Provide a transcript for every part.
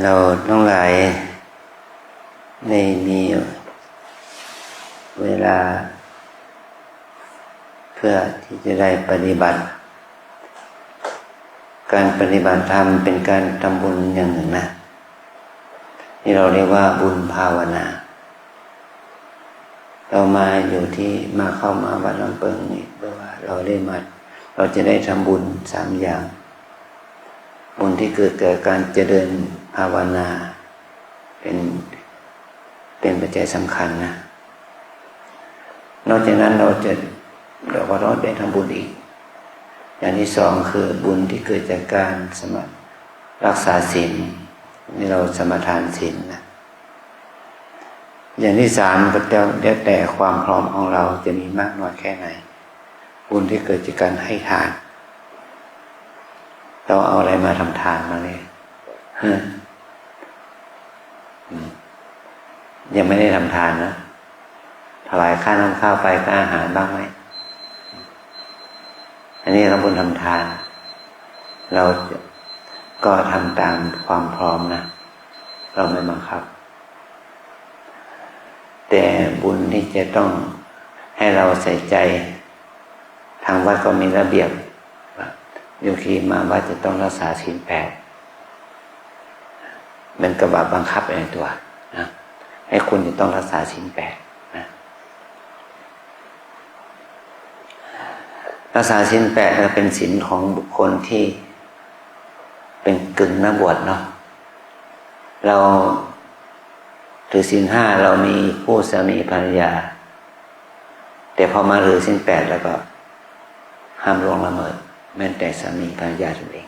เราต้องหลายในมีเวลาเพื่อที่จะได้ปฏิบัติการปฏิบัติธรรมเป็นการทำบุญอย่างหนึ่งนะที่เราเรียกว่าบุญภาวนาเรามาอยู่ที่เข้ามาวัดลำเปิงนี่เพราะว่าเราจะได้ทำบุญ3 อย่างบุญที่เกิดจากการเจริญภาวนาเป็นปัจจัยสำคัญนะนอกจากนั้นเราก็ต้องได้ทำบุญอีกอย่างที่2คือบุญที่เกิดจากการรักษาศีลนี่เราสมาทานศีลนะอย่างที่3ก็แล้วแต่ความพร้อมของเราจะมีมากน้อยแค่ไหนบุญที่เกิดจากการให้ทานเราเอาอะไรมาทำทานมาเนี่ยยังไม่ได้ทำทานนะถวายค่าน้ำข้าวไปค่าอาหารบ้างไหมอันนี้เราบุญทำทานเราก็ทำตามความพร้อมนะเราไม่บังคับแต่บุญที่จะต้องให้เราใส่ใจทางวัดก็มีระเบียบโยคีมาวัดจะต้องรักษาศีล8เป็นกระบะบังคับในตัวนะให้คุณจะต้องรักษาศีล8นะรักษาศีล8เป็นศีลของบุคคลที่เป็นกึ่งนักบวชเนาะเราถือศีล5เรามีคู่สามีภรรยาแต่พอมาถือศีล8แล้วก็ห้ามล่วงละเมิดแม้แต่สามีภรรยาตัวเอง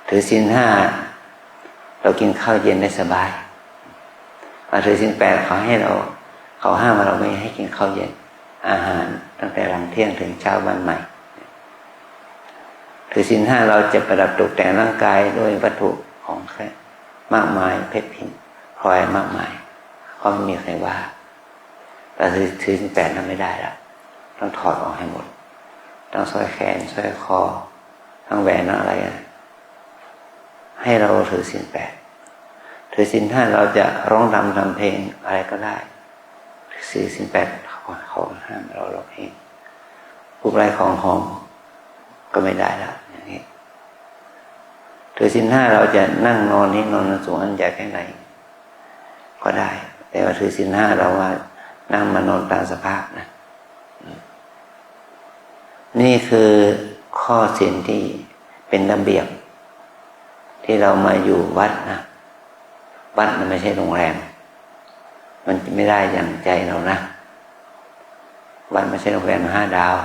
ถือศีล5เรากินข้าวเย็นได้สบายมาถือศีล8เขาห้ามเราไม่ให้กินข้าวเย็นอาหารตั้งแต่หลังเที่ยงถึงเช้าวันใหม่ถือศีล5เราจะประดับตกแต่งร่างกายด้วยวัตถุของแค่มากมายเพชรพิมพ์พลอยมากมายก็ไม่มีใครว่าแต่ถือศีล8นั้นไม่ได้ละต้องถอดออกให้หมดต้องสร้อยแขนสร้อยคอทั้งแหวนทั้งอะไรให้เราถือศีล8ถือศีล5เราจะร้องรำทำเพลงอะไรก็ได้ถือศีล8เขาห้ามเราร้องเพลงพูดไรของหอมก็ไม่ได้ละอย่างนี้ถือศีล5เราจะนั่งนอนที่นอนสูงอันใหญ่แค่ไหนก็ได้แต่ว่าถือศีล5เราว่านั่งมานอนตามสภาพนะนี่คือข้อศีลที่เป็นระเบียบที่เรามาอยู่วัดนะวัดมันไม่ใช่โรงแรมมันไม่ได้อย่างใจเรานะวัดไม่ใช่โรงแรม5 ดาว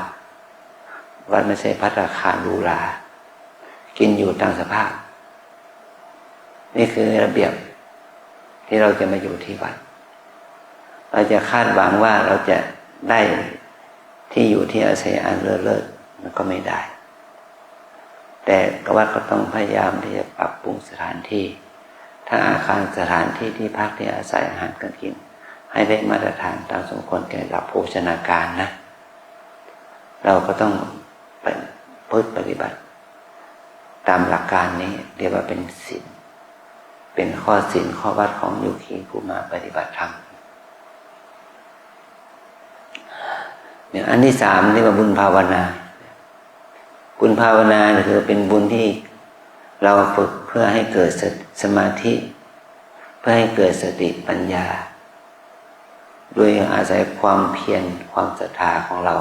วัดไม่ใช่ภัตตาคารหรูหรากินอยู่ตามสภาพนี่คือระเบียบที่เราจะมาอยู่ที่วัดเราจะคาดหวังว่าเราจะได้ที่อยู่ที่อาศัยอันเลิศมันก็ไม่ได้แต่วัดก็ต้องพยายามที่จะปรับปรุงสถานที่ทั้งอาคารสถานที่ที่พักที่อาศัยอาหารการกินให้ได้มาตรฐานตามสมควรแก่หลักโภชนาการนะเราก็ต้องปฏิบัติตามหลักการนี้เรียกว่าเป็นศีลเป็นข้อศีลข้อวัดของโยคีผู้มาปฏิบัติธรรมเนี่ยอันที่3เรียกว่าบุญภาวนาบุญภาวนาคือเป็นบุญที่เราฝึกเพื่อให้เกิดสมาธิเพื่อให้เกิดสติปัญญาโดยอาศัยความเพียรความศรัทธาของเรา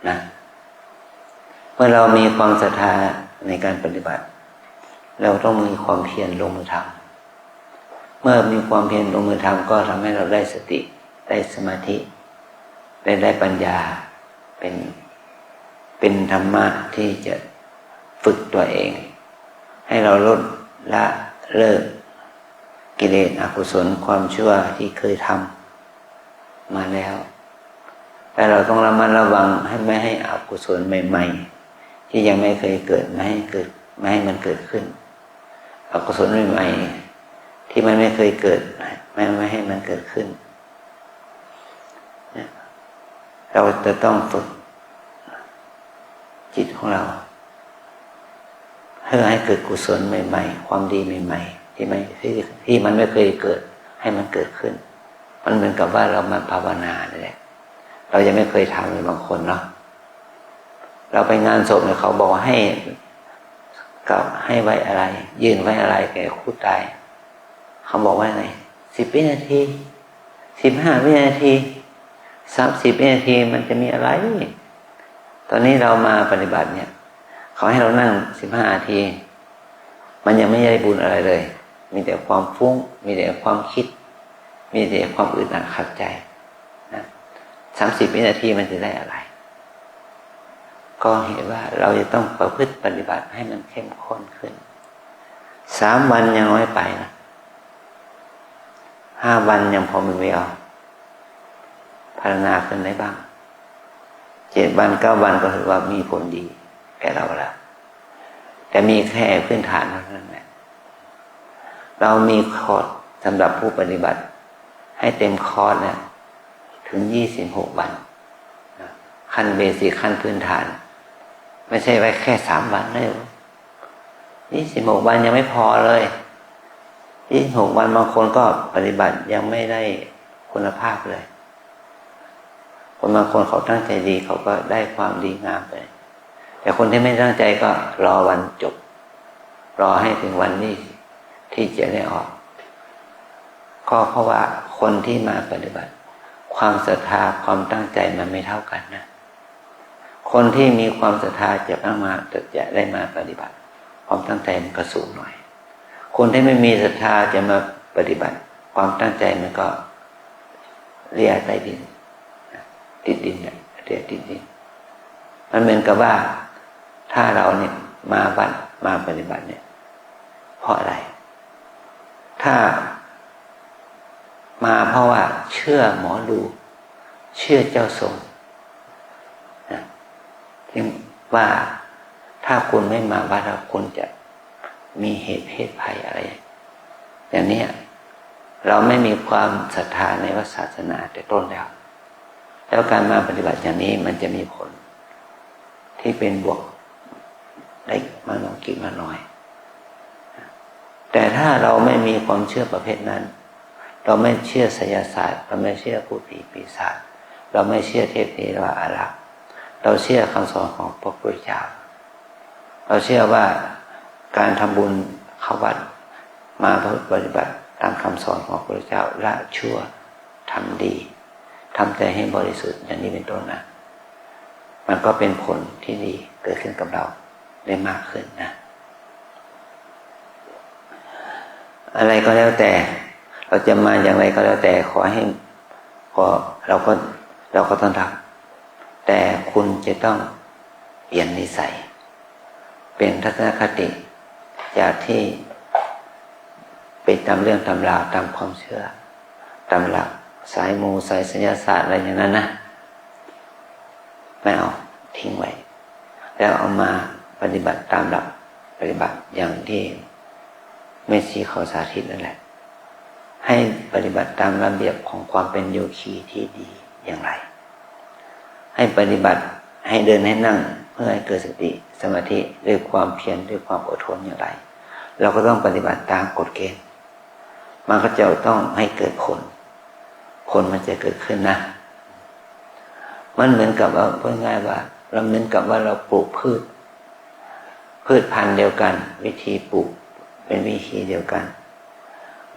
นะเมื่อเรามีความศรัทธาในการปฏิบัติเราต้องมีความเพียรลงมือทำเมื่อมีความเพียรลงมือทำก็ทำให้เราได้สติได้สมาธิได้ปัญญาเป็นธรรมะที่จะฝึกตัวเองให้เราลดละเลิกกิเลสอกุศลความชั่วที่เคยทำมาแล้วแต่เราต้องระมัดระวังไม่ให้อกุศลใหม่ๆที่ยังไม่เคยเกิดไม่ให้มันเกิดขึ้นอกุศลใหม่ๆที่มันไม่เคยเกิดไม่ให้มันเกิดขึ้นเราจะต้องฝึกจิตของเราใ พื่อให้เกิดกุศลใหม่ๆความดีใหม่ๆที่มันไม่เคยเกิดให้มันเกิดขึ้นมันเหมือนกับว่าเรามาภาวนาเลยแหละเรายังไม่เคยทำเลยบางคนเนาะเราไปงานศพเนี่ยเขาบอกให้กับให้ไว้อะไรยืนไว้อะไรแก่คู่ตายเขาบอกว่าไง10 วินาที15 วินาที30 วินาทีมันจะมีอะไรตอนนี้เรามาปฏิบัติเนี่ยเขาให้เรานั่ง15 นาทีมันยังไม่ได้บุญอะไรเลยมีแต่ความฟุ้งมีแต่ความคิดมีแต่ความอึดอัดขัดใจนะ30 วินาทีมันจะได้อะไรก็เห็นว่าเราจะต้องประพฤติปฏิบัติให้มันเข้มข้นขึ้น3 วันยังน้อยไปนะ5 วันยังพอมีเวลาพัฒนาขึ้นได้บ้าง7 วัน9 วันก็ถือว่ามีผลดีแก่เราแล้วแต่มีแค่พื้นฐานเท่านั้นแหละเรามีคอร์สสำหรับผู้ปฏิบัติให้เต็มคอร์สเนี่ยถึง26 วันขั้นเบสิกขั้นพื้นฐานไม่ใช่ไว้แค่3 วันเลย26 วันยังไม่พอเลย26 วันบางคนก็ปฏิบัติยังไม่ได้คุณภาพเลยคนบางคนเขาตั้งใจดีเขาก็ได้ความดีงามไปแต่คนที่ไม่ตั้งใจก็รอวันจบรอให้ถึงวันนี้ที่จะได้ออกก็เพราะว่าคนที่มาปฏิบัติความศรัทธาความตั้งใจมันไม่เท่ากันนะคนที่มีความศรัทธาจะได้มาปฏิบัติความตั้งใจมันก็สูงหน่อยคนที่ไม่มีศรัทธาจะมาปฏิบัติความตั้งใจมันก็เรียใต้ดินติดดินเนี่ยเรียติดดินมันเหมือนกับว่าถ้าเราเนี่ยมาวัดมาปฏิบัติเนี่ยเพราะอะไรถ้ามาเพราะว่าเชื่อหมอดูเชื่อเจ้าทรงนะที่ว่าถ้าคุณไม่มาวัดแล้วคุณจะมีเหตุเพศภัยอะไรอย่างนี้เราไม่มีความศรัทธาในศาสนาแต่ต้นแล้วการมาปฏิบัติอย่างนี้มันจะมีผลที่เป็นบวกได้มากน้อยกินมาน้อยแต่ถ้าเราไม่มีความเชื่อประเภทนั้นเราไม่เชื่อไสยศาสตร์เราไม่เชื่อพูดผีปีศาจเราไม่เชื่อเทพเทวาอารักษ์เราเชื่อคำสอนของพระพุทธเจ้าเราเชื่อว่าการทำบุญเข้าวัดมาปฏิบัติตามคำสอนของพระพุทธเจ้าละชั่วทำดีทำใจให้บริสุทธิ์อย่างนี้เป็นต้นนะมันก็เป็นผลที่ดีเกิดขึ้นกับเราได้มากขึ้นนะอะไรก็แล้วแต่เราจะมาอย่างไรก็แล้วแต่ขอให้เราก็ต้องทำแต่คุณจะต้องเปลี่ยนนิสัยเป็นทัศนคติจากที่เป็นตามเรื่องตำราตามความเชื่อตามหลักสายมูสายไสยศาสตร์อะไรอย่างนั้นนะไม่เอาทิ้งไว้แล้วเอามาปฏิบัติตามหลักปฏิบัติอย่างที่แม่ชีเขาสาธิตนั่นแหละให้ปฏิบัติตามระเบียบของความเป็นโยคีที่ดีอย่างไรให้ปฏิบัติให้เดินให้นั่งเพื่อให้เกิดสติสมาธิด้วยความเพียรด้วยความอดทนอย่างไรเราก็ต้องปฏิบัติตามกฎเกณฑ์มันก็จะต้องให้เกิดผลมันจะเกิดขึ้นนะมันเหมือนกับว่าพูดง่ายว่าเราเหมือนกับว่าเราปลูกพืชพันธุ์เดียวกันวิธีปลูกเป็นวิธีเดียวกัน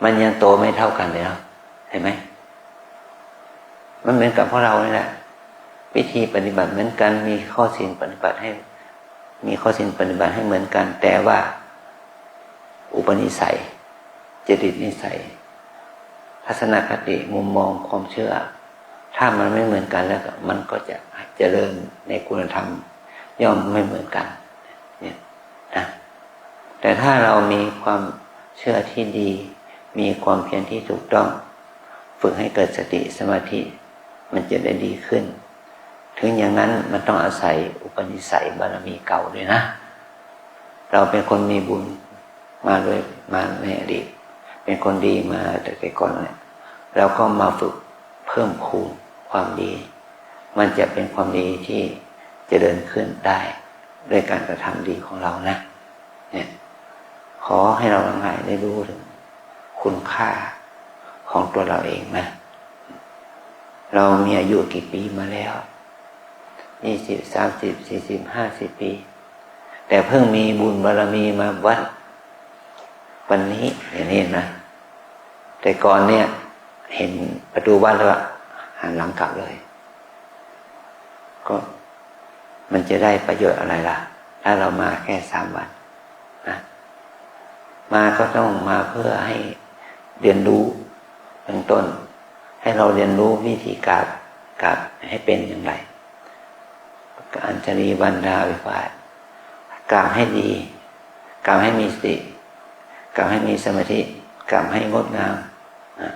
มันยังโตไม่เท่ากันเลยนะเห็นไหมมันเหมือนกับพวกเรานี่แหละวิธีปฏิบัติเหมือนกันมีข้อศีลปฏิบัติให้เหมือนกันแต่ว่าอุปนิสัยจริตนิสัยทัศนคติมุมมองความเชื่อถ้ามันไม่เหมือนกันแล้วมันก็จะเจริญในคุณธรรมย่อมไม่เหมือนกันเนี่ยนะแต่ถ้าเรามีความเชื่อที่ดีมีความเพียรที่ถูกต้องฝึกให้เกิดสติสมาธิมันจะได้ดีขึ้นถึงอย่างนั้นมันต้องอาศัยอุปนิสัยบารมีเก่าด้วยนะเราเป็นคนมีบุญมาในอดีตเป็นคนดีมาแต่ก่อนเนี่ยเราก็มาฝึกเพิ่มพูนความดีมันจะเป็นความดีที่จะเดินขึ้นได้ด้วยการกระทำดีของเรานะ เนี่ยขอให้เราทั้งหลายได้รู้ถึงคุณค่าของตัวเราเองนะเรามีอายุกี่ปีมาแล้ว20 30 40 50 ปีแต่เพิ่งมีบุญบารมีมาวัดวันนี้อย่างนี้นะแต่ก่อนเนี่ยเห็นประตูวัดแล้วหันหลังกลับเลยก็มันจะได้ประโยชน์อะไรล่ะถ้าเรามาแค่3 วันนะมาก็ต้องมาเพื่อให้เรียนรู้เบื้องต้นให้เราเรียนรู้วิธีกราบให้เป็นอย่างไรอัญชลีบรรดาวิภาสกราบให้ดีกราบให้มีสติกราบให้มีสมาธิกราบให้งดงามนะ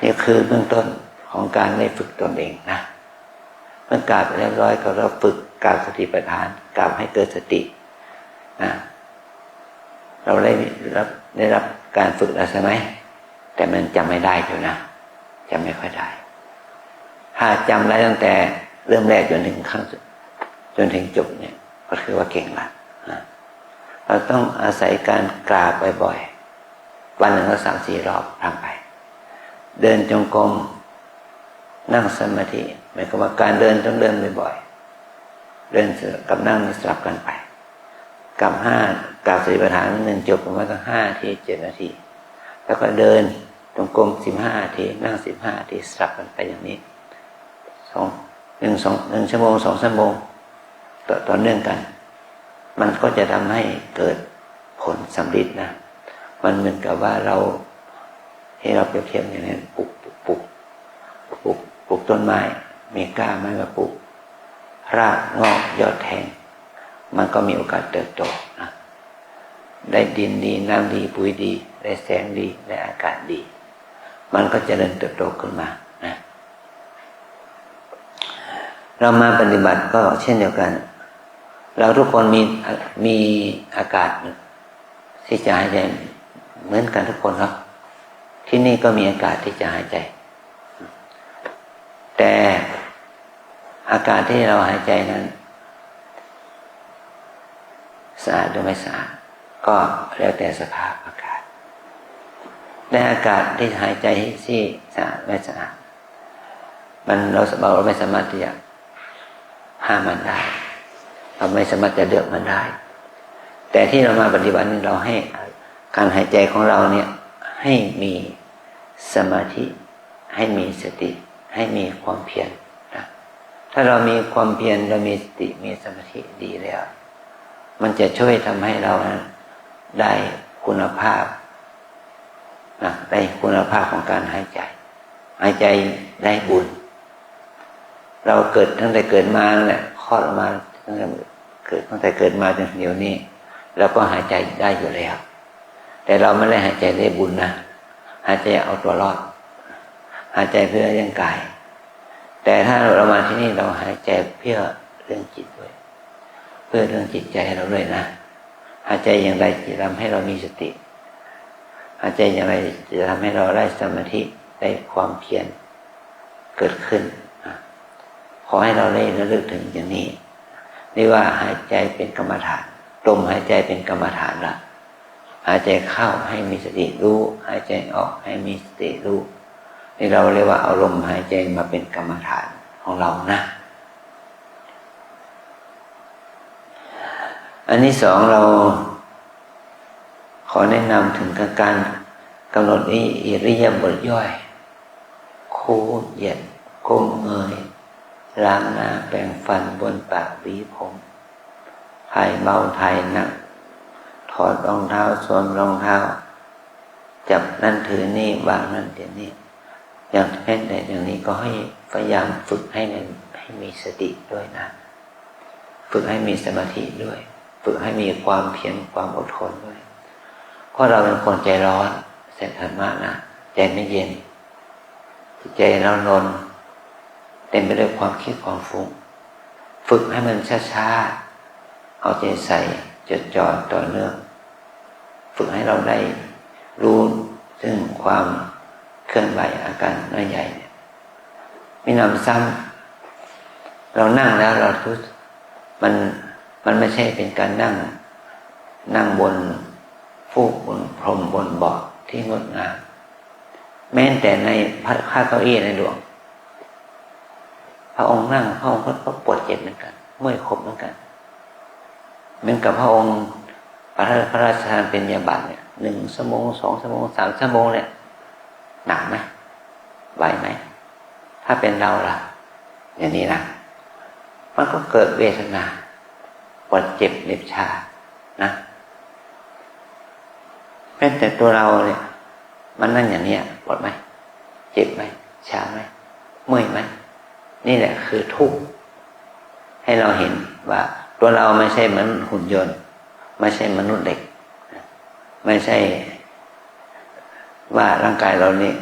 นี่คือเบื้องต้นของการได้ฝึกตนเองนะเมื่อกราบเรียบร้อยก็เราฝึกกราบสติปัฏฐานกราบให้เกิดสตินะเราได้รับการฝึกแล้วใช่ไหมแต่มันจำไม่ได้อยู่นะจำไม่ค่อยได้ถ้าจำได้ตั้งแต่เริ่มแรกจนถึงจบเนี่ยก็คือว่าเก่งละนะเราต้องอาศัยการกราบบ่อยๆวันหนึ่งก็3-4 รอบทำไปเดินจงกรมนั่งสมาธิหมายความว่าการเดินต้องเดินบ่อยๆเดินกับนั่งสลับกันไปกับ5กราบสติปัฏฐาน1จบประมาณสัก5 นาที 7 นาทีแล้วก็เดินจงกรม15 นาทีนั่ง15 นาทีสลับกันไปอย่างนี้1 ชั่วโมง 2 ชั่วโมงต่อเนื่องกันมันก็จะทำให้เกิดผลสำเร็จนะมันเหมือนกับว่าเราให้เราเปรียบเทียบอย่างนี้ปลูกต้นไม้มีก้าไม้มาปลูกรากงอกยอดแทงมันก็มีโอกาสเติบโตนะได้ดินดีน้ำดีปุ๋ยดีได้แสงดีได้อากาศดีมันก็เจริญเติบโตขึ้นมานะเรามาปฏิบัติก็เช่นเดียวกันเราทุกคนมีอากาศที่จะหายใจเหมือนกันทุกคนครับที่นี่ก็มีอากาศที่จะหายใจแต่อากาศที่เราหายใจนั้นสะอาดหรือไม่สะอาดก็แล้วแต่สภาพอากาศในอากาศที่หายใจที่สะอาดไม่สะอาดเราไม่สามารถที่จะห้ามมันได้เราไม่สามารถจะเลือกมันได้แต่ที่เรามาปฏิบัตินี้เราให้การหายใจของเราเนี่ยให้มีสมาธิให้มีสติให้มีความเพียรนะถ้าเรามีความเพียรเรามีสติมีสมาธิดีแล้วมันจะช่วยทำให้เราได้คุณภาพนะได้คุณภาพของการหายใจได้บุญเราเกิดตั้งแต่เกิดมาแหละคลอดออกมาตั้งแต่เกิดมาจนถึงเดี๋ยวนี้เราก็หายใจได้อยู่แล้วแต่เราไม่ได้หายใจได้บุญนะหายใจเอาตัวรอดหายใจเพื่อเลี้ยงกายแต่ถ้าเรามาที่นี่เราหายใจเพื่อเรื่องจิตด้วยเพื่อเรื่องจิตใจเราด้วยนะหายใจอย่างไรจะทำให้เรามีสติหายใจอย่างไรจะทำให้เราได้สมาธิได้ความเพียรเกิดขึ้นขอให้เราได้ระลึกถึงอย่างนี้นี่ว่าหายใจเป็นกรรมฐานลมหายใจเป็นกรรมฐานละหายใจเข้าให้มีสติรู้หายใจออกให้มีสติรู้นี่เราเรียกว่าเอาลมหายใจมาเป็นกรรมฐานของเรานะอันที่สองเราขอแนะนำถึงการกำหนดอิริยาบถย่อยคู่เหยียดก้มเงยล้างหน้าแปรงฟันบนปากหวีผมถ่ายเบาถ่ายหนักถอดรองเท้าสวมรองเท้าจับนั่นถือนี่วางนั่นเดี๋ยวนี้อย่างเช่นอย่างนี้ก็ให้พยายามฝึกให้มีสติด้วยนะฝึกให้มีสมาธิด้วยฝึกให้มีความเพียรความอดทนด้วยเพราะเราเป็นคนใจร้อนแสนธรรมะนะใจไม่เย็นใจเรานอนเต็มไปด้วยความคิดความฟุ้งฝึกให้มันช้าๆเอาใจใส่จดจ่อต่อเนื่องฝึกให้เราได้รู้ถึงความเคลื่อนไหวอาการน้อยใหญ่เนี่ยไม่นำซ้ำเรานั่งแล้วเราทุกมันไม่ใช่เป็นการนั่ง นั่งบนฟูกบนพรมบนเบาะที่งดงามแม้แต่ในผ้าเก้าอี้ในหลวงพระองค์นั่งพระองค์ก็ปวดเจ็บเหมือนกันเมื่อยขบเหมือนกันเหมือนกับพระองค์พระราชทานเป็นยาบัตรเนี่ย1 ชั่วโมง2 ชั่วโมง3 ชั่วโมงเนี่ยหนักไหมไหวไหมถ้าเป็นเราล่ะอย่างนี้นะมันก็เกิดเวทนาปวดเจ็บเหน็บชานะแม้แต่ตัวเราเนี่ยมันนั่งอย่างนี้ปวดไหมเจ็บไหมชาไหมเมื่อยไหมนี่แหละคือทุกข์ให้เราเห็นว่าตัวเราไม่ใช่เหมือนหุ่นยนต์ไม่ใช่มนุษย์เด็กไม่ใช่ว่าร่างกายเรานี่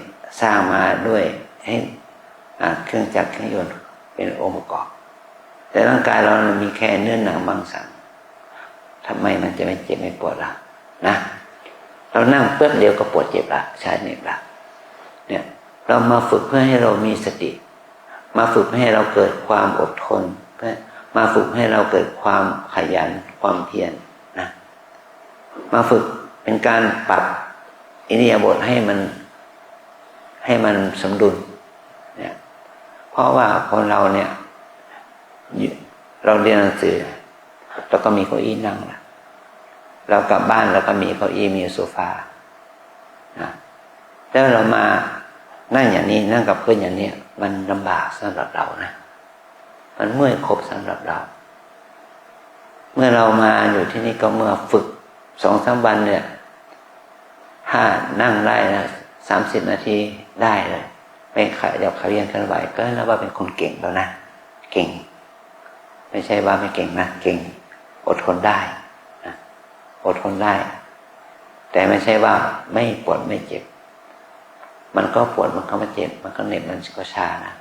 สร้างมาด้วยให้เครื่องจักรเครื่องยนต์เป็นองค์ประกอบแต่ร่างกายเรามีแค่เนื้อหนังมังสังทำไมมันจะไม่เจ็บไม่ปวดล่ะนะเรานั่งเพื่อเดียวก็ปวดเจ็บละชาเหน็บละเนี่ยเรามาฝึกเพื่อให้เรามีสติมาฝึกให้เราเกิดความอดทนเพื่อมาฝึกให้เราเกิดความขยันความเพียรนะมาฝึกเป็นการปรับอิริยาบถให้มันสมดุลเนี่ยเพราะว่าคนเราเนี่ยเราเรียนหนังสือเราก็มีเก้าอี้นั่งนะเรากลับบ้านเราก็มีเก้าอี้มีโซฟานะแล้วเรามานั่งอย่างนี้นั่งกับเพื่อนอย่างนี้มันลำบากสำหรับเรานะมันเมื่อยขบสำหรับเราเมื่อเรามาอยู่ที่นี่ก็เมื่อฝึก2-3 วันเนี่ยถ้านั่งได้นะ30 นาทีได้เลยไม่ขยับเขยื้อนเคลื่อนไหวก็นับว่าเป็นคนเก่งแล้วนะเก่งไม่ใช่ว่าไม่เก่งนะเก่งอดทนได้นะอดทนได้แต่ไม่ใช่ว่าไม่ปวดไม่เจ็บมันก็ปวดมันก็ไม่เจ็บมันก็เหน็บมันก็ชานะ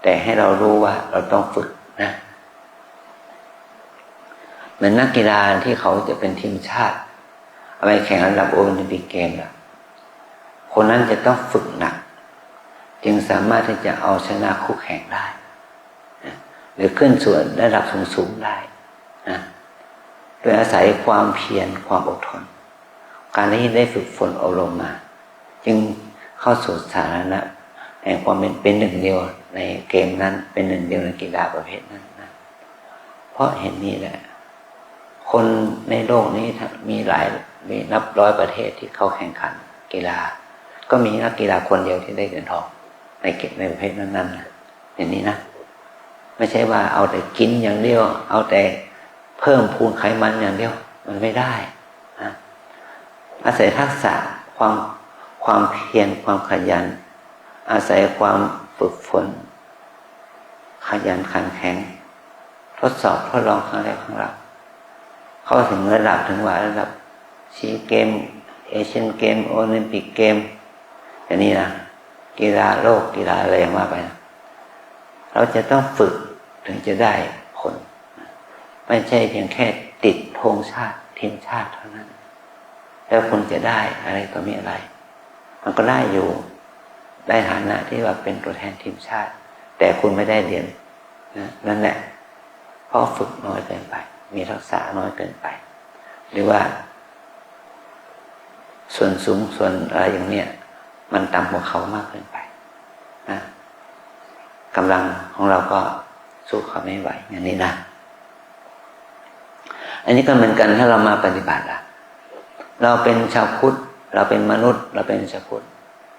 แต่ให้เรารู้ว่าเราต้องฝึกนะเหมือนนักกีฬาที่เขาจะเป็นทีมชาติเอาไปแข่งระดับโอลิมปิกเกมส์คนนั้นจะต้องฝึกหนักจึงสามารถที่จะเอาชนะคู่แข่งได้หรือขึ้นสู่ระดับสูงๆได้นะโดยอาศัยความเพียรความอดทนการที่ได้ฝึกฝนอบรมมาจึงเข้าสู่สถานะแห่งความเป็นหนึ่งเดียวในเกมนั้นเป็นหนึ่งเดียวในกีฬาประเภทนั้นนะเพราะเห็นนี่แหละคนในโลกนี้มีนับร้อยประเทศที่เข้าแข่งขันกีฬาก็มีนักกีฬาคนเดียวที่ได้เหรียญทองในประเภทนั้นๆนะอย่างนี้นะไม่ใช่ว่าเอาแต่กินอย่างเดียวเอาแต่เพิ่มพูนไขมันอย่างเดียวมันไม่ได้นะอาศัยทักษะความเพียรความขยันอาศัยความฝึกฝนขยันขันแข็งทดสอบทดลองครั้งแรกครั้งหลังเข้าถึงระดับซีเกมเอเชียนเกมโอลิมปิกเกมอย่างนี้นะกีฬาโลกกีฬาอะไรอย่างว่าไปนะเราจะต้องฝึกถึงจะได้ผลไม่ใช่เพียงแค่ติดธงชาติทีมชาติเท่านั้นแล้วคุณจะได้อะไรต่อมีอะไรมันก็ได้อยู่ได้ฐานะที่ว่าเป็นตัวแทนทีมชาติแต่คุณไม่ได้เหรียญนั่นแหละเพราะฝึกน้อยเกินไปมีทักษะน้อยเกินไปหรือว่าส่วนสูงส่วนอะไรอย่างเนี้ยมันต่ำกว่าเขามากเกินไปนะกำลังของเราก็สู้เขาไม่ไหวอย่างนี้นะอันนี้ก็เหมือนกันถ้าเรามาปฏิบัติล่ะเราเป็นชาวพุทธเราเป็นมนุษย์เราเป็นชาวพุทธ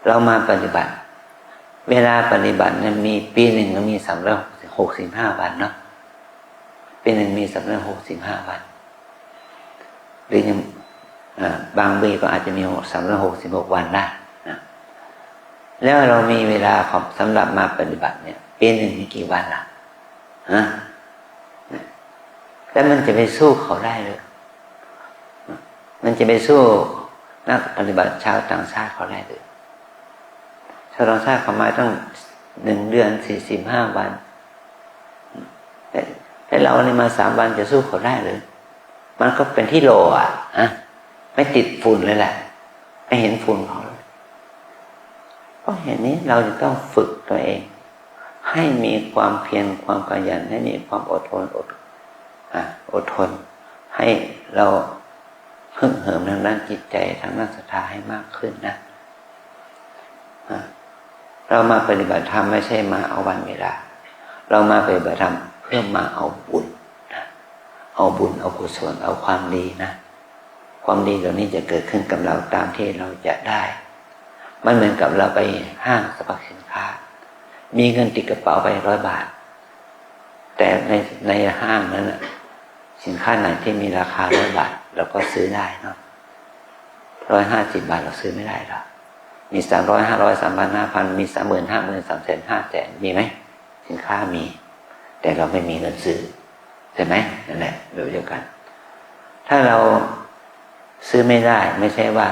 เรามาปฏิบัติเวลาปฏิบัติเนี่ยมีปีหนึ่งก็มี365 วันเนาะปีหนึ่งมี365 วันหรือยังบางปีก็อาจจะมี366 วันได้นะแล้วเรามีเวลาของสำหรับมาปฏิบัติเนี่ยปีหนึ่งมีกี่วันล่ะฮะแล้วมันจะไปสู้เขาได้หรือมันจะไปสู้นักปฏิบัติชาวต่างชาติเขาได้หรือชาวต่างชาติเขามาตั้ง1 เดือน45 วันแต่เราเนี่ยมา3 วันจะสู้เขาได้หรือมันก็เป็นที่โลไม่ติดฝุ่นเลยแหละไม่เห็นฝุ่นเขาเลยเพราะอย่างนี้เราจะต้องฝึกตัวเองให้มีความเพียรความขยันให้มีความอดทนให้เรา พึ่งเหิมทางด้านจิตใจทางด้านศรัทธาให้มากขึ้นนะเรามาปฏิบัติธรรมไม่ใช่มาเอาวันเวลาเรามาปฏิบัติธรรมเพื่อมาเอาบุญนะเอาบุญเอากุศลเอาความดีนะความดีเหล่านี้จะเกิดขึ้นกับเราตามที่เราจะได้มันเหมือนกับเราไปห้างสรรพสินค้ามีเงินติดกระเป๋าไป100 บาทแต่ในห้างนั้นนะสินค้าไหนที่มีราคา100 บาทเราก็ซื้อได้เนาะ150 บาทเราซื้อไม่ได้หรอกมี300 500 3,000 5,000มี30,000 50,000 300,000 500,000มีไหมสินค้ามีแต่เราไม่มีเงินซื้อใช่ไหมนั่นแหละแบบเดียวกันถ้าเราซื้อไม่ได้ไม่ใช่ว่า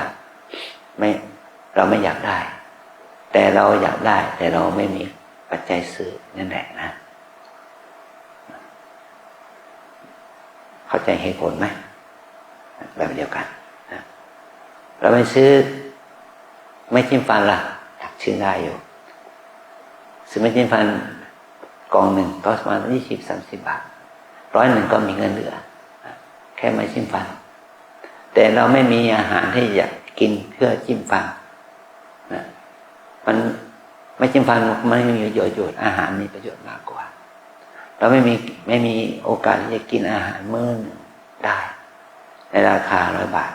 เราไม่อยากได้แต่เราอยากได้แต่เราไม่มีปัจจัยซื้อนั่นแหละนะเข้าใจเหตุผลไหมแบบเดียวกันนะเราไม่ซื้อไม่จิ้มฟันล่ะซื้อได้อยู่ซื้อไม่จิ้มฟันกล่องหนึ่งก็ประมาณ20-30 บาท100ก็มีเงินเหลือแค่ไม่จิ้มฟันแต่เราไม่มีอาหารที่อยากกินเพื่อจิ้มฟันนะมันไม่จิ้มฟันมันไม่มีประโยชน์อาหารมีประโยชน์มากกว่าเราไม่มีโอกาสที่จะกินอาหารมื้อหนึ่งได้ในราคา100 บาท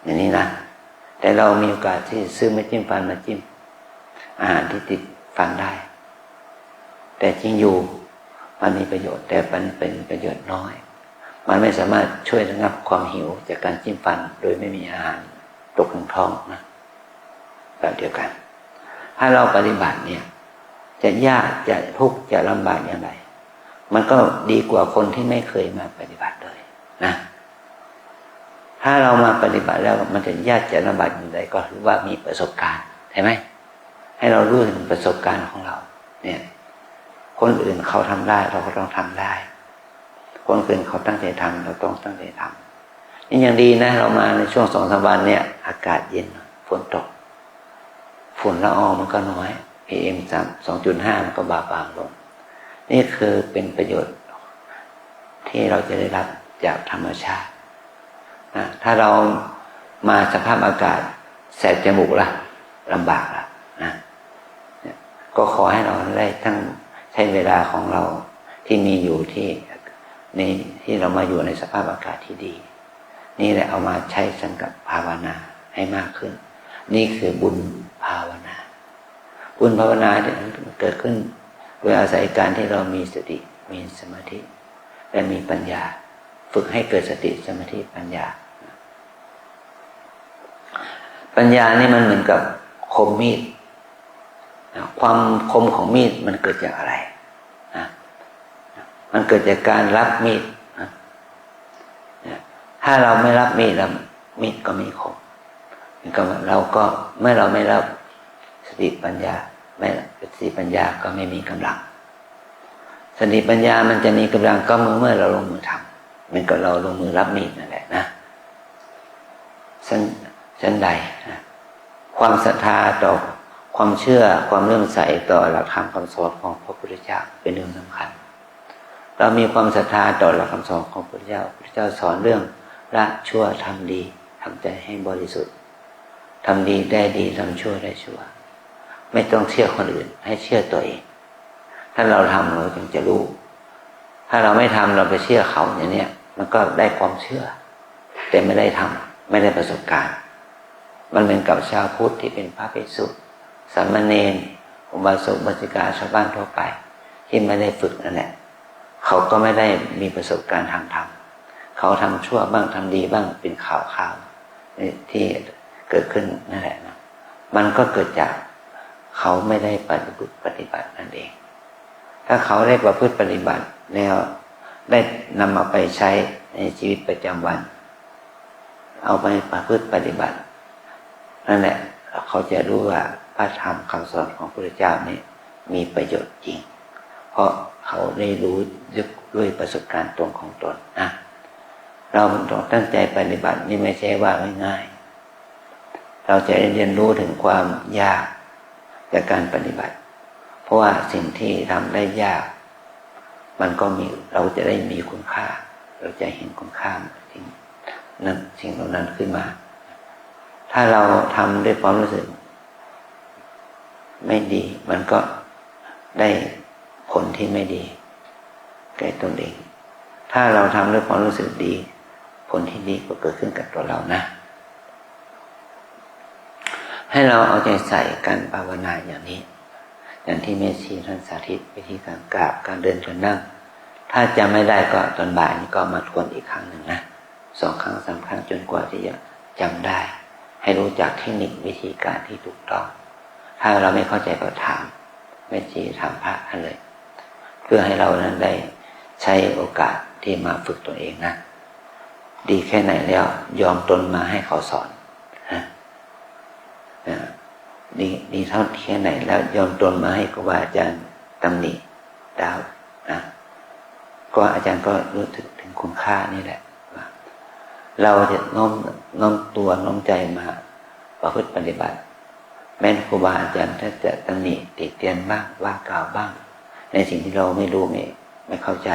อย่างนี้นะแต่เรามีโอกาสที่ซื้อไม่จิ้มฟันมาจิ้มอาหารที่ติดฟันได้แต่จริงอยู่มันมีประโยชน์แต่มันเป็นประโยชน์น้อยมันไม่สามารถช่วยระงับความหิวจากการจิ้มฟันโดยไม่มีอาหารตกถึงท้องนะแบบเดียวกันถ้าเราปฏิบัติเนี่ยจะยากจะทุกข์จะลำบากอย่างไรมันก็ดีกว่าคนที่ไม่เคยมาปฏิบัติเลยนะถ้าเรามาปฏิบัติแล้วมันจะยากจะลำบากอย่างไรก็ถือว่ามีประสบการณ์ใช่ไหมให้เรารู้ถึงประสบการณ์ของเราเนี่ยคนอื่นเขาทำได้เราก็ต้องทำได้คนอื่นเขาตั้งใจทำเราต้องตั้งใจทำนี่ยังดีนะเรามาในช่วง2-3 วันเนี่ยอากาศเย็นฝนตกฝุ่นละอองมันก็น้อย PM 2.5 มันก็บางลงนี่คือเป็นประโยชน์ที่เราจะได้รับจากธรรมชาตินะถ้าเรามาสภาพอากาศแสบจมูกล่ะลำบากล่ะนะก็ขอให้เราได้ทั้งใช้เวลาของเราที่มีอยู่ที่เรามาอยู่ในสภาพอากาศที่ดีนี่แหละเอามาใช้สังกัดภาวนาให้มากขึ้นนี่คือบุญภาวนาบุญภาวนาที่เกิดขึ้นโดยอาศัยการที่เรามีสติมีสมาธิและมีปัญญาฝึกให้เกิดสติสมาธิปัญญาปัญญานี่มันเหมือนกับคมมีดความคมของมีดมันเกิดจากอะไรมันเกิดจากการรับมีดถ้าเราไม่รับมีดแล้วมีดก็ไม่คมเราก็เมื่อเราไม่รับสติปัญญาสติปัญญาก็ไม่มีกำลังสติปัญญามันจะมีกำลังก็เมื่อเราลงมือทำเหมือนกับเราลงมือรับมีดนั่นแหละนะชั้นใดนะความศรัทธาต่อความเชื่อความเลื่อมใสต่อหลักธรรมคำสอนของพระพุทธเจ้าเป็นเรื่องสำคัญเรามีความศรัทธาต่อหลักคำสอนของพระพุทธเจ้าพระพุทธเจ้าสอนเรื่องละชั่วทำดีทำใจให้บริสุทธิ์ทำดีได้ดีทำชั่วได้ชั่วไม่ต้องเชื่อคนอื่นให้เชื่อตัวเองถ้าเราทำเราจึงจะรู้ถ้าเราไม่ทำเราไปเชื่อเขาอย่างเนี้ยมันก็ได้ความเชื่อแต่ไม่ได้ทำไม่ได้ประสบการณ์มันเหมือนกับชาวพุทธที่เป็นพระภิกษุสามเณรอุบาสกอุบาสิกาชาวบ้านทั่วไปที่ไม่ได้ฝึกนั่นแหละเขาก็ไม่ได้มีประสบการณ์ทางธรรมเขาทำชั่วบ้างทำดีบ้างเป็นข่าวที่เกิดขึ้นนั่นแหละนะมันก็เกิดจากเขาไม่ได้ปฏิบัตินั่นเองถ้าเขาได้ประพฤติปฏิบัติแล้วได้นำเอาไปใช้ในชีวิตประจำวันเอาไปประพฤติปฏิบัตินั่นแหละเขาจะรู้ว่าพระธรรมคำสอนของพระพุทธเจ้านี่มีประโยชน์จริงเพราะเขาได้รู้ด้วยประสบการณ์ตรงของตนนะเราต้องตั้งใจปฏิบัตินี่ไม่ใช่ว่าง่ายๆเราจะเรียนรู้ถึงความยากจากการปฏิบัติเพราะว่าสิ่งที่ทำได้ยากมันก็มีเราจะได้มีคุณค่าเราจะเห็นคุณค่าจริง นั้นสิ่งเหล่านั้นขึ้นมาถ้าเราทำด้วยความรู้สึกไม่ดีมันก็ได้ผลที่ไม่ดีแก่ตนเองถ้าเราทำด้วยความรู้สึกดีผลที่ดีก็เกิดขึ้นกับตัวเรานะให้เราเอาใจใส่การภาวนาอย่างนี้อย่างที่แม่ชีท่านสาธิตวิธีการกราบการเดินการนั่งถ้าจำไม่ได้ก็ตอนบ่ายนี้ก็มาทวนอีกครั้งหนึ่งนะ2 ครั้ง 3 ครั้งจนกว่าที่จะจำได้ให้รู้จักเทคนิควิธีการที่ถูกต้องถ้าเราไม่เข้าใจก็ถามแม่ชีถามพระท่านเลยเพื่อให้เรานั้นได้ใช้โอกาสที่มาฝึกตัวเองนะดีแค่ไหนแล้วยอมตนมาให้เขาสอนดีเท่าแค่ไหนแล้วยอมตนมาให้ครูบาอาจารย์ตำหนิดาวนะก็อาจารย์ก็รู้ถึงคุณค่านี่แหละว่าเราจะน้อมตัวน้อมใจมาประพฤติปฏิบัติแม้ครูบาอาจารย์ถ้าจะตำหนิติเตียนบ้างว่ากล่าวบ้างในสิ่งที่เราไม่รู้ไม่เข้าใจ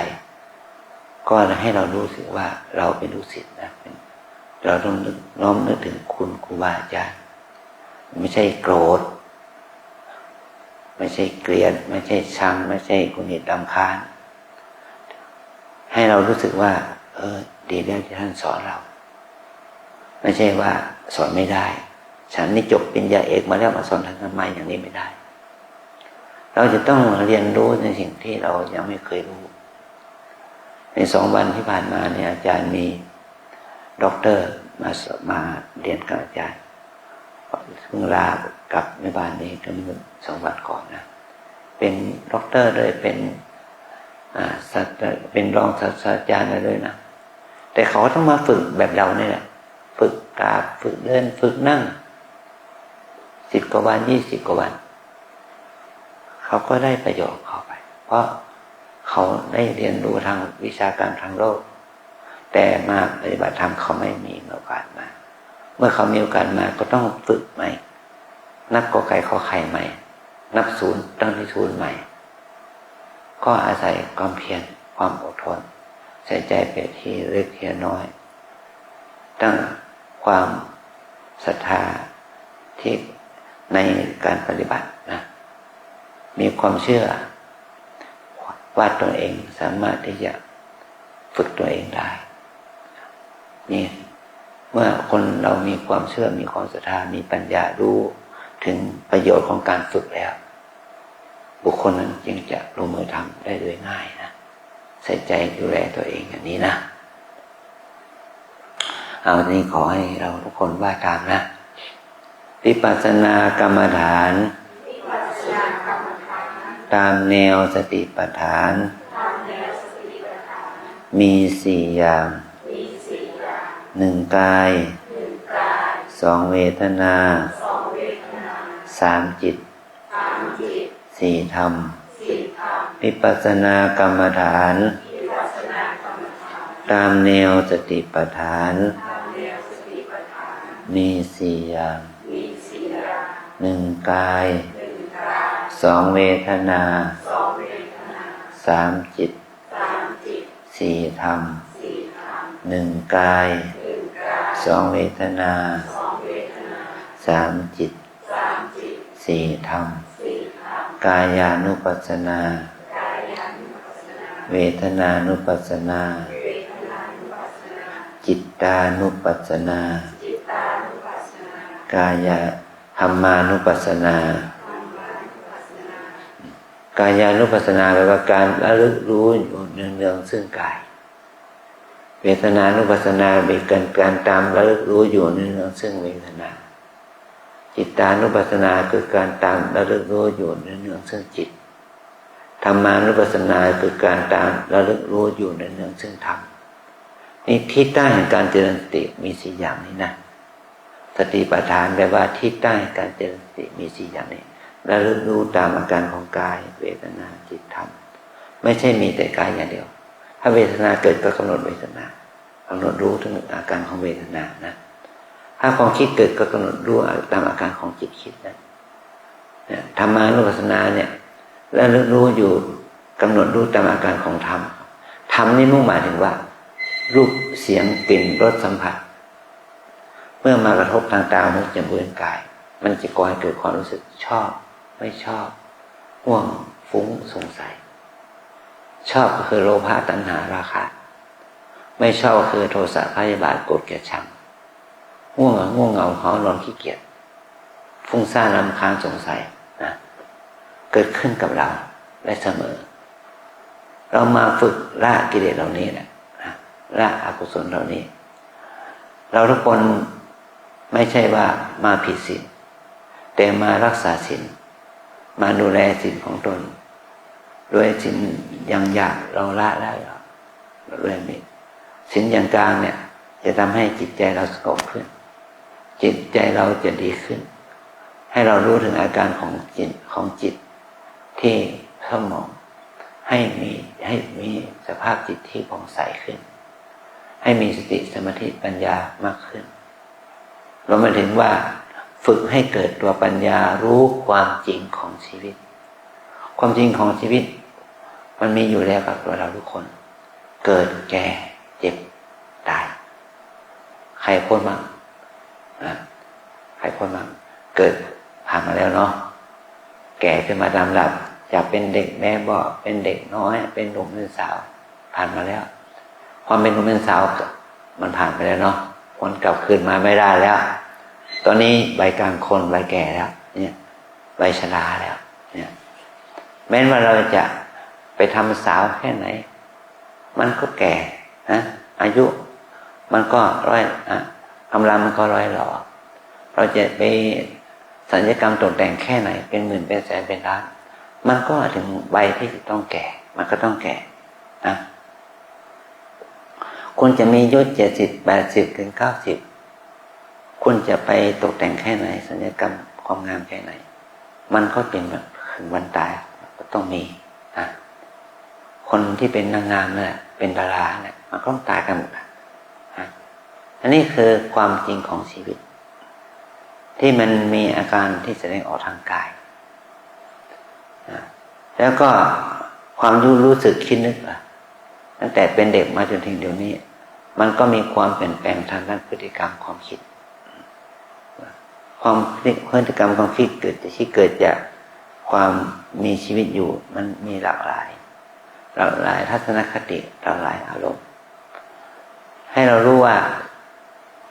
ก็ให้เรารู้สึกว่าเราเป็นลูกศิษย์นะเราต้องน้อมนึกถึงคุณครูบาอาจารย์ไม่ใช่โกรธไม่ใช่เกลียดไม่ใช่ชังไม่ใช่กุนิจรำคาญให้เรารู้สึกว่าดีแล้วที่ท่านสอนเราไม่ใช่ว่าสอนไม่ได้ฉันนี่จบปริญญาเอกมาแล้วมาสอนท่านทำไมอย่างนี้ไม่ได้เราจะต้องเรียนรู้ในสิ่งที่เรายังไม่เคยรู้ใน2 วันที่ผ่านมาเนี่ยอาจารย์มีด็อกเตอร์มาเรียนกับอาจารย์เพิ่งลากลับในบ้านนี้ก็เมื่อ2 วันก่อนนะเป็นด็อกเตอร์เลยเป็นรองศาสตราจารย์เลยนะแต่เขาต้องมาฝึกแบบเราเนี่ยแหละฝึกกราบฝึกเดินฝึกนั่ง10 กว่าวัน20 กว่าวันเขาก็ได้ประโยชน์เข้าไปเพราะเขาได้เรียนรู้ทางวิชาการทางโลกแต่มาปฏิบัติธรรมเขาไม่มีโอกาสมาเมื่อเขามีโอกาสมาก็ต้องฝึกใหม่นับกอไก่ขอไข่ใหม่นับศูนย์ตั้งที่ศูนย์ใหม่ก็อาศัยความเพียรความอดทนใส่ใจไปที่เล็กที่น้อยตั้งความศรัทธาที่ในการปฏิบัตินะมีความเชื่อว่าตัวเองสามารถที่จะฝึกตัวเองได้นี่เมื่อคนเรามีความเชื่อมีความศรัทธามีปัญญารู้ถึงประโยชน์ของการฝึกแล้วบุคคลนั้นจึงจะลงมือทำได้โดยง่ายนะใส่ใจดูแลตัวเองอย่างนี้นะเอาทีนี้ขอให้เราทุกคนว่าตามนะวิปัสสนากรรมฐานตามแนวสติปัฏฐานมี4 อย่าง1 กาย 2 เวทนา 3 จิต 4 ธรรมวิปัสสนากรรมฐานตามแนวสติปัฏฐานมี4 อย่าง1 กาย 2 เวทนา 3 จิต 4 ธรรม1 กาย 2 เวทนา 3 จิต 4 ธรรมกายานุปัสสนาเวทนานุปัสสนาจิตตานุปัสสนากายธรรมานุปัสสนากายานุปัสสนาแปลว่าการระลึกรู้อยู่เนืองๆซึ่งกายเวทนานุปัสสนาเป็นการตามระลึกรู้อยู่เนืองๆซึ่งเวทนาจิตตานุปัสสนาคือการตามระลึกรู้อยู่เนืองๆซึ่งจิตธรรมานุปัสสนาคือการตามระลึกรู้อยู่เนืองๆซึ่งธรรมนี่ที่ตั้งแห่งการเจริญสติมี4 อย่างนี้นะสติปัฏฐานแปลว่าที่ตั้งแห่งการเจริญสติมี4 อย่างนี้ระลึกรู้ตามอาการของกายเวทนาจิตธรรมไม่ใช่มีแต่กายอย่างเดียวถ้าเวทนาเกิดก็กำหนดเวทนากำหนดรู้ถึงอาการของเวทนานะถ้าความคิดเกิดก็กำหนดรู้ตามอาการของจิตคิดนะธรรมานุปัสสนาเนี่ยระลึกรู้อยู่กำหนดรู้ตามอาการของธรรมธรรมนี่มุ่งหมายถึงว่ารูปเสียงกลิ่นรสสัมผัส มื่อมากระทบทางตาหูจมูกลิ้นกายมันจะก่อให้เกิดความรู้สึกชอบไม่ชอบห่วงฟุ้งสงสัยชอบก็คือโลภะตัณหาราคะไม่ชอบก็คือโทสะพยาบาทโกรธเกลียดชังง่วงเหงาหอนอนขี้เกียจฟุ้งซ่านรำคาญสงสัยนะเกิดขึ้นกับเราได้เสมอเรามาฝึกละกิเลสเหล่านี้แหละละอกุศลเหล่านี้เราทุกคนไม่ใช่ว่ามาผิดศีลแต่มารักษาศีลมาดูแลศีลของตนด้วยศีลอย่างหยาบเราละแล้วเราเลยมีศีลอย่างกลางเนี่ยจะทำให้จิตใจเราสงบขึ้นจิตใจเราจะดีขึ้นให้เรารู้ถึงอาการของจิตที่เศร้าหมองให้มีสภาพจิตที่ผ่องใสขึ้นให้มีสติสมาธิปัญญามากขึ้นเรามาถึงว่าฝึกให้เกิดตัวปัญญารู้ความจริงของชีวิตความจริงของชีวิตมันมีอยู่แล้วกับตัวเราทุกคนเกิดแก่เจ็บตายใครพ้นบ้างใครพ้นบ้างเกิดผ่านมาแล้วเนาะแก่ขึ้นมาตามลำดับจากเป็นเด็กแม่บอกเป็นเด็กน้อยเป็นหนุ่มเป็นสาวผ่านมาแล้วความเป็นหนุ่มเป็นสาวมันผ่านไปแล้วเนาะมันกลับคืนมาไม่ได้แล้วตอนนี้ใบกลางคนใบแก่แล้วเนี่ยใบชราแล้วเนี่ยแม้ว่าเราจะไปทำสาวแค่ไหนมันก็แก่นะอายุมันก็กำลังมันก็ร้อยหล่อเราจะไปศัลยกรรมตกแต่งแค่ไหนเป็นหมื่นเป็นแสนเป็นล้านมันก็ถึงใบที่จะต้องแก่มันก็ต้องแก่นะคุณจะมีอายุ70 80ถึง90คุณจะไปตกแต่งแค่ไหนศัลยกรรมความงามแค่ไหนมันก็เป็นแบบถึงวันตายก็ต้องมีนะคนที่เป็นนางงามเนี่ยเป็นดาราเนี่ยมันก็ต้องตายกันหมดนะอันนี้คือความจริงของชีวิตที่มันมีอาการที่แสดงออกทางกายนะแล้วก็ความรู้สึกคิดนึกตั้งแต่เป็นเด็กมาจนถึงเดี๋ยวนี้มันก็มีความเปลี่ยนแปลงทางด้านพฤติกรรมความคิดความพฤติกรรมความคิดเกิดจากความมีชีวิตอยู่มันมีหลากหลายทัศนคติหลากหลายอารมณ์ให้เรารู้ว่า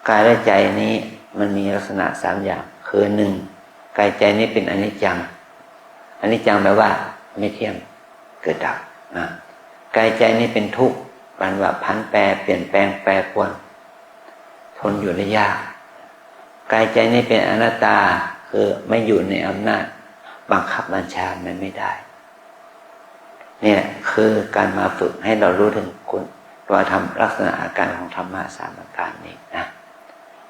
กายและใจนี้มันมีลักษณะ3อย่างคือ1กายใจนี้เป็นอนิจจังอนิจจังแปลว่าไม่เที่ยงเกิดดับกายใจนี้เป็นทุกข์มันว่าพันแปรเปลี่ยนแปลงแปรปรวนทนอยู่ได้ยากกายใจนี้เป็นอนัตตาคือไม่อยู่ในอำนาจบังคับบัญชามันไม่ได้เนี่ยคือการมาฝึกให้เรารู้ถึงคุณตัวธรรมลักษณะอาการของธรรมะ3อาการนี้นะ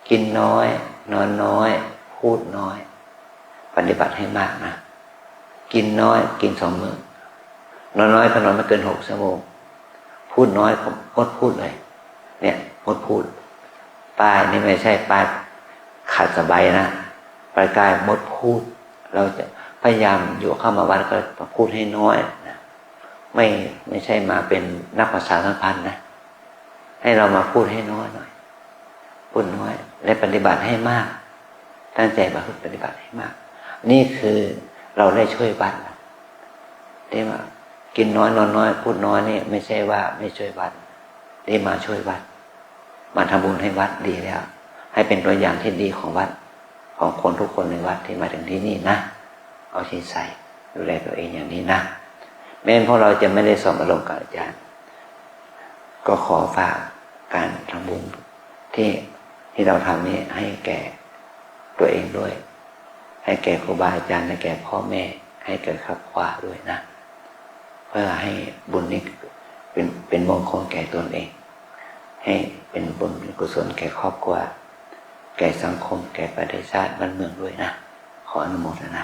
กินน้อยนอนน้อยพูดน้อยปฏิบัติให้มากนะกินน้อยกิน2 มื้อนอนน้อยก็นอนไม่เกิน6 ชั่วโมงพูดน้อยก็งดพูดเลยเนี่ยงดพูดป้ายนี่ไม่ใช่ป้ายขาดสบายนะป้ายกายงดพูดเราจะพยายามอยู่เข้ามาวัดก็พูดให้น้อยนะไม่ใช่มาเป็นนักประชาสัมพันธ์นะให้เรามาพูดให้น้อยหน่อยพูดน้อยและปฏิบัติให้มากตั้งใจมาฝึกปฏิบัติให้มากนี่คือเราได้ช่วยวัดได้มากินน้อยนอนน้อยพูดน้อยนี่ไม่ใช่ว่าไม่ช่วยวัดได้มาช่วยวัดมาทำบุญให้วัดดีแล้วให้เป็นตัวอย่างที่ดีของวัดของคนทุกคนในวัดที่มาถึงที่นี่นะเอาใจใส่ดูแลตัวเองอย่างนี้นะแม้พวกเราจะไม่ได้สอบอารมณ์กับอาจารย์ก็ขอฝากการทำบุญที่เราทำนี้ให้แก่ตัวเองด้วยให้แก่ครูบาอาจารย์ให้แก่พ่อแม่ให้แก่ครอบครัวด้วยนะเพื่อให้บุญนี้เป็นมงคลแก่ตนเองให้เป็นบุญเป็นกุศลแก่ครอบครัวแก่สังคมแก่ประเทศชาติบ้านเมืองด้วยนะขออนุโมทนา